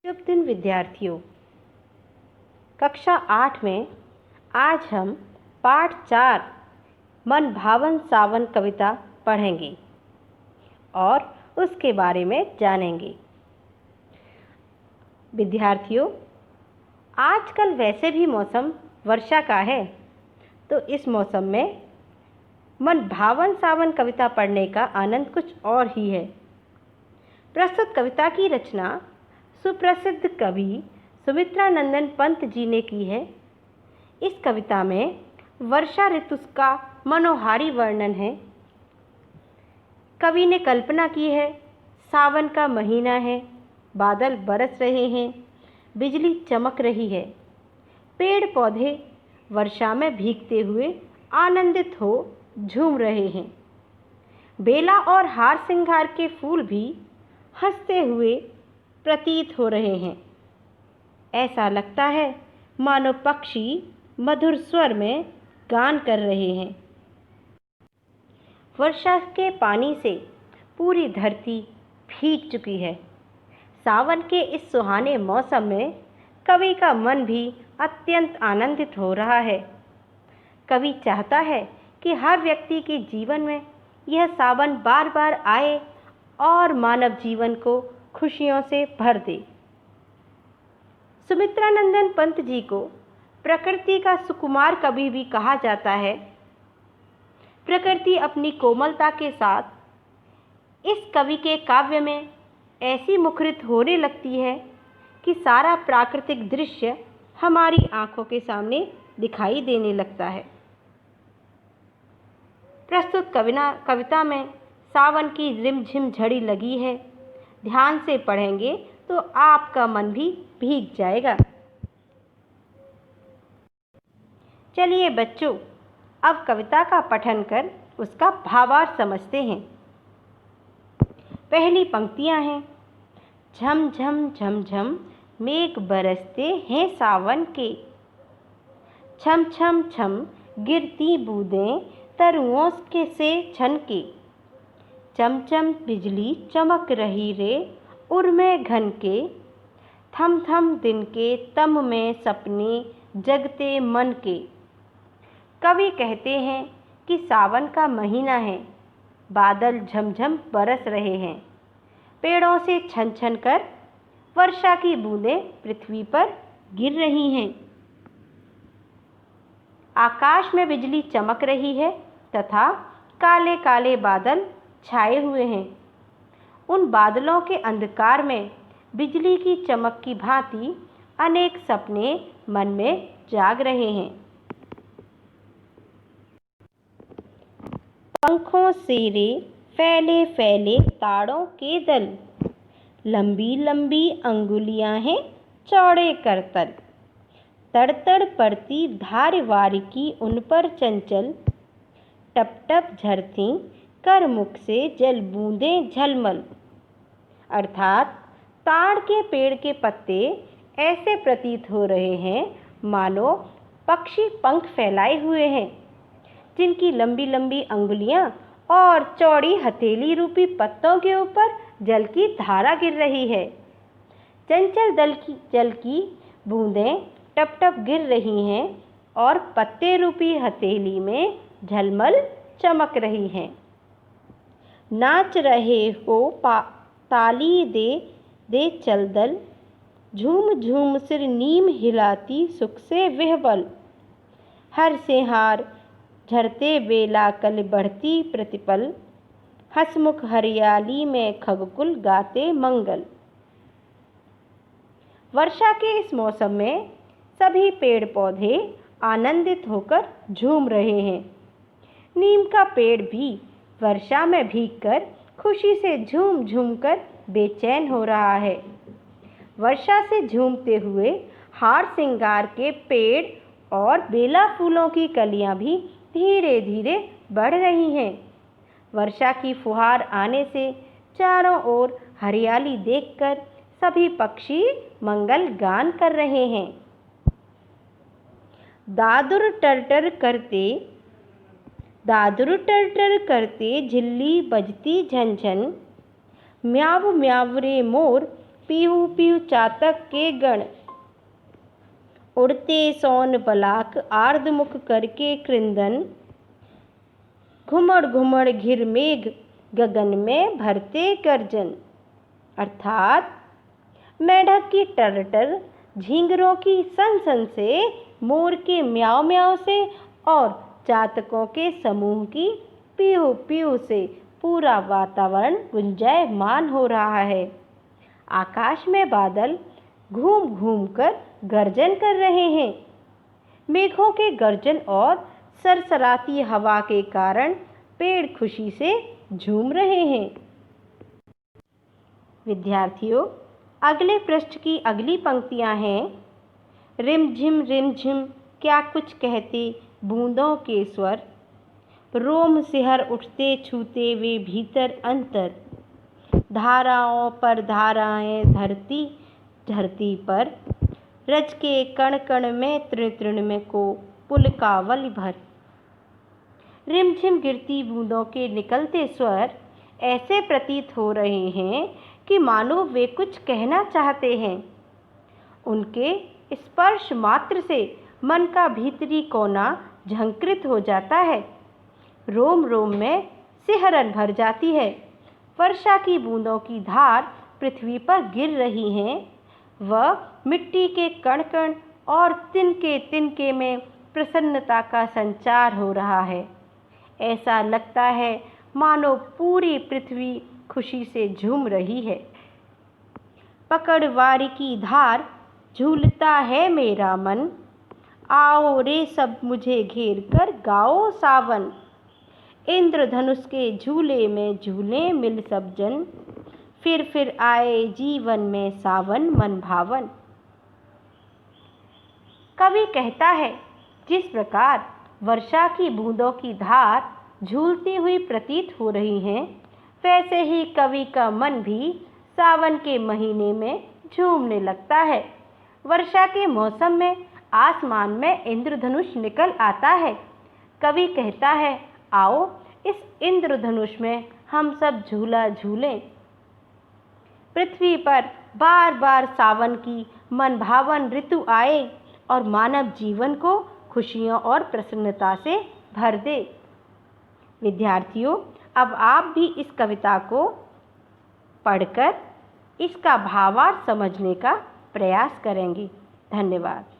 शुभ दिन विद्यार्थियों। कक्षा 8 में आज हम पाठ 4 मन भावन सावन कविता पढ़ेंगे और उसके बारे में जानेंगे। विद्यार्थियों, आजकल वैसे भी मौसम वर्षा का है, तो इस मौसम में मन भावन सावन कविता पढ़ने का आनंद कुछ और ही है। प्रस्तुत कविता की रचना सुप्रसिद्ध कवि सुमित्रानंदन पंत जी ने की है। इस कविता में वर्षा ऋतु का मनोहारी वर्णन है। कवि ने कल्पना की है, सावन का महीना है, बादल बरस रहे हैं, बिजली चमक रही है, पेड़ पौधे वर्षा में भीगते हुए आनंदित हो झूम रहे हैं, बेला और हार श्रृंगार के फूल भी हंसते हुए प्रतीत हो रहे हैं। ऐसा लगता है मानो पक्षी मधुर स्वर में गान कर रहे हैं। वर्षा के पानी से पूरी धरती भीग चुकी है। सावन के इस सुहाने मौसम में कवि का मन भी अत्यंत आनंदित हो रहा है। कवि चाहता है कि हर व्यक्ति के जीवन में यह सावन बार बार आए और मानव जीवन को खुशियों से भर दे। सुमित्रानंदन पंत जी को प्रकृति का सुकुमार कवि भी कहा जाता है। प्रकृति अपनी कोमलता के साथ इस कवि के काव्य में ऐसी मुखरित होने लगती है कि सारा प्राकृतिक दृश्य हमारी आंखों के सामने दिखाई देने लगता है। प्रस्तुत कविता में सावन की रिमझिम झड़ी लगी है। ध्यान से पढ़ेंगे तो आपका मन भी भीग जाएगा। चलिए बच्चों, अब कविता का पठन कर उसका भावार्थ समझते हैं। पहली पंक्तियां हैं, झम झम झम झम मेघ बरसते हैं सावन के, छम छम छम गिरती बूंदें तरुओं के से छनके, चमचम बिजली चमक रही रे उर्मे घन के, थम थम दिन के तम में सपने जगते मन के। कवि कहते हैं कि सावन का महीना है, बादल झमझम बरस रहे हैं, पेड़ों से छन छन कर वर्षा की बूंदें पृथ्वी पर गिर रही हैं, आकाश में बिजली चमक रही है तथा काले काले बादल छाए हुए हैं। उन बादलों के अंधकार में बिजली की चमक की भांति अनेक सपने मन में जाग रहे हैं। पंखों से रे फैले फैले तारों के दल, लंबी लंबी अंगुलियां हैं चौड़े करतल, तड़ तड़ पड़ती धारवार की उन पर चंचल, टप टप झरती कर मुख से जल बूंदें झलमल। अर्थात ताड़ के पेड़ के पत्ते ऐसे प्रतीत हो रहे हैं मानो पक्षी पंख फैलाए हुए हैं, जिनकी लंबी लंबी अंगुलियां और चौड़ी हथेली रूपी पत्तों के ऊपर जल की धारा गिर रही है। चंचल जल की बूंदें टप टप गिर रही हैं और पत्ते रूपी हथेली में झलमल चमक रही हैं। नाच रहे हो ताली दे दे चलदल, झूम झूम सिर नीम हिलाती सुख से विह्वल, हर से हार झरते बेला कल बढ़ती प्रतिपल, हसमुख हरियाली में खगकुल गाते मंगल। वर्षा के इस मौसम में सभी पेड़ पौधे आनंदित होकर झूम रहे हैं। नीम का पेड़ भी वर्षा में भीगकर खुशी से झूम झूम कर बेचैन हो रहा है। वर्षा से झूमते हुए हार श्रृंगार के पेड़ और बेला फूलों की कलियां भी धीरे धीरे बढ़ रही हैं। वर्षा की फुहार आने से चारों ओर हरियाली देखकर सभी पक्षी मंगल गान कर रहे हैं। दादुर टरटर करते झिल्ली बजती झनझन, म्याव म्याव रे मोर पीहू पीहू चातक के गण। उड़ते सोन पलाक आर्द्रमुख करके कृंदन। घुमड़ घुमड़ घिर मेघ गगन में भरते गर्जन। अर्थात मेढक की टर्टर, झींगरों की सन सन से, मोर के म्याऊं म्याऊं से और चातकों के समूह की पीहू पीहू से पूरा वातावरण गुंजायमान हो रहा है। आकाश में बादल घूम घूम कर गर्जन कर रहे हैं। मेघों के गर्जन और सरसराती हवा के कारण पेड़ खुशी से झूम रहे हैं। विद्यार्थियों, अगले पृष्ठ की अगली पंक्तियां हैं। रिमझिम क्या कुछ कहते बूंदों के स्वर। रोम सिहर उठते छूते वे भीतर अंतर। धाराओं पर धाराएं धरती धरती पर। रज के कण कण में तृण तृण में को पुलकावल भर। रिमझिम गिरती बूंदों के निकलते स्वर ऐसे प्रतीत हो रहे हैं कि मानो वे कुछ कहना चाहते हैं। उनके स्पर्श मात्र से मन का भीतरी कोना झंकृत हो जाता है। रोम रोम में सिहरन भर जाती है। वर्षा की बूंदों की धार पृथ्वी पर गिर रही हैं। वह मिट्टी के कण कण और तिनके तिनके में प्रसन्नता का संचार हो रहा है। ऐसा लगता है मानो पूरी पृथ्वी खुशी से झूम रही है। पकड़वारी की धार झूलता है मेरा मन। आओ रे सब मुझे घेर कर गाओ सावन। इंद्रधनुष के झूले में झूले मिल सब जन। फिर आए जीवन में सावन मन भावन। कवि कहता है, जिस प्रकार वर्षा की बूंदों की धार झूलती हुई प्रतीत हो रही हैं, वैसे ही कवि का मन भी सावन के महीने में झूमने लगता है। वर्षा के मौसम में आसमान में इंद्रधनुष निकल आता है। कवि कहता है, आओ इस इंद्रधनुष में हम सब झूला झूलें। पृथ्वी पर बार बार सावन की मनभावन ऋतु आए और मानव जीवन को खुशियों और प्रसन्नता से भर दे। विद्यार्थियों, अब आप भी इस कविता को पढ़कर इसका भावार्थ समझने का प्रयास करेंगे। धन्यवाद।